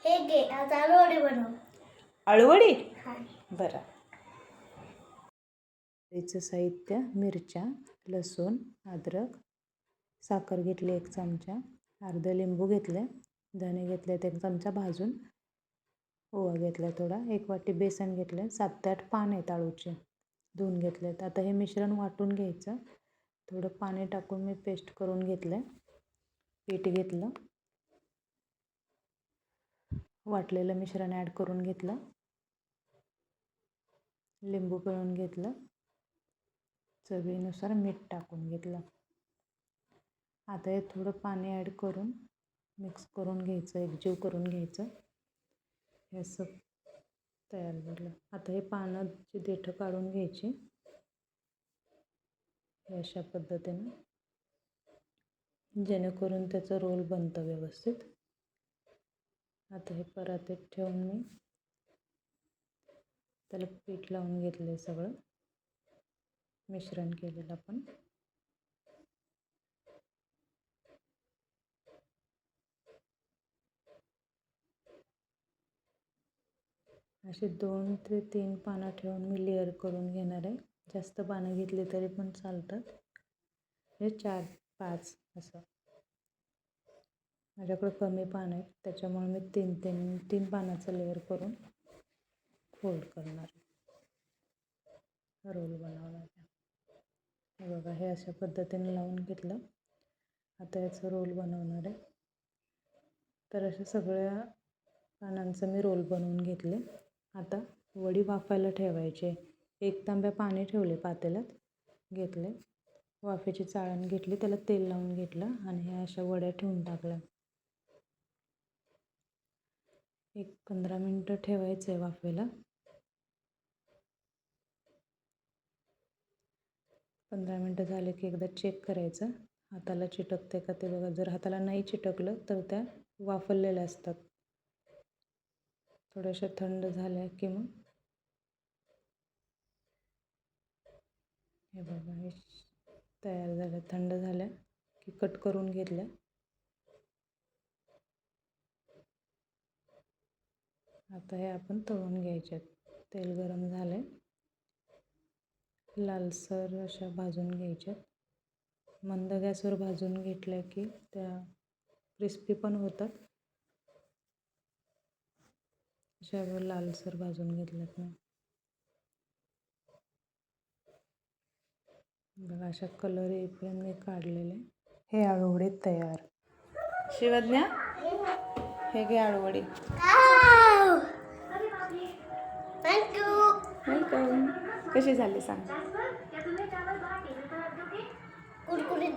हे घे आता आळूवडी बनव. आळूवडी हा. बरं. चं साहित्य: मिरच्या, लसूण, अद्रक, साखर घेतली 1 चमचा, अर्ध लिंबू घेतले, धणे घेतलेत 1 चमचा भाजून, ओवा घेतला थोडा, 1 वाटी बेसन घेतले, 7 ते 8 पान आहेत आळूचे, धुवून घेतलेत. आता हे मिश्रण वाटून घ्यायचं. थोडं पाणी टाकून मी पेस्ट करून घेतलं. पीठ घेतलं, वाटलेलं मिश्रण ॲड करून घेतलं, लिंबू पिळून घेतलं, चवीनुसार मीठ टाकून घेतलं. आता हे थोडं पाणी ॲड करून मिक्स करून घ्यायचं, एकजीव करून घ्यायचं. हे असं तयार झालं. आता हे पानाची देठं काढून घ्यायची अशा पद्धतीनं, जेणेकरून त्याचं रोल बनतं व्यवस्थित. आता हे परातीत ठेवून मी त्याला पीठ लावून घेतलं सगळं मिश्रण केलेलं आपण. असे 2 ते 3 पानं ठेवून मी लेअर करून घेणार आहे. जास्त पानं घेतली तरी पण चालतात. हे 4-5 असं. माझ्याकडे कमी पानं आहेत त्याच्यामुळे मी 3 पानाचं लेअर करून फोल्ड करणार आहे. रोल बनवणार आहे. हे बघा, हे अशा पद्धतीने लावून घेतलं. आता याचं रोल बनवणार आहे. तर अशा सगळ्या पानांचं मी रोल बनवून घेतले. आता वडी वाफायला ठेवायची. 1 तांब्या पाणी ठेवले पातेल्यात, घेतले, वाफेची चाळण घेतली, त्याला तेल लावून घेतलं आणि ह्या अशा वड्या ठेवून टाकल्या. 15 मिनटं ठेवायचं आहे वाफेला. 15 मिनटं झाले की एकदा चेक करायचं, हाताला चिटकते का ते बघा. जर हाताला नाही चिटकलं तर त्या वाफलेल्या असतात. थोड्याशा थंड झाल्या की मग हे बघा, हे तयार झाल्या. थंड झाल्या की कट करून घेतल्या. आता हे आपण तळून घ्यायच्यात. तेल गरम झालंय, लालसर अशा भाजून घ्यायच्यात. मंद गॅसवर भाजून घेतल्या की त्या क्रिस्पी पण होतात. अशा लालसर भाजून घेतल्यात ना बघा, अशा कलर येईपर्यंत मी काढलेले. हे आळूवडी तयार. शिवज्ञा, हे घे आळूवडी. थँक्यू. वेलकम. कशी झाली सांग? कुरकुरीत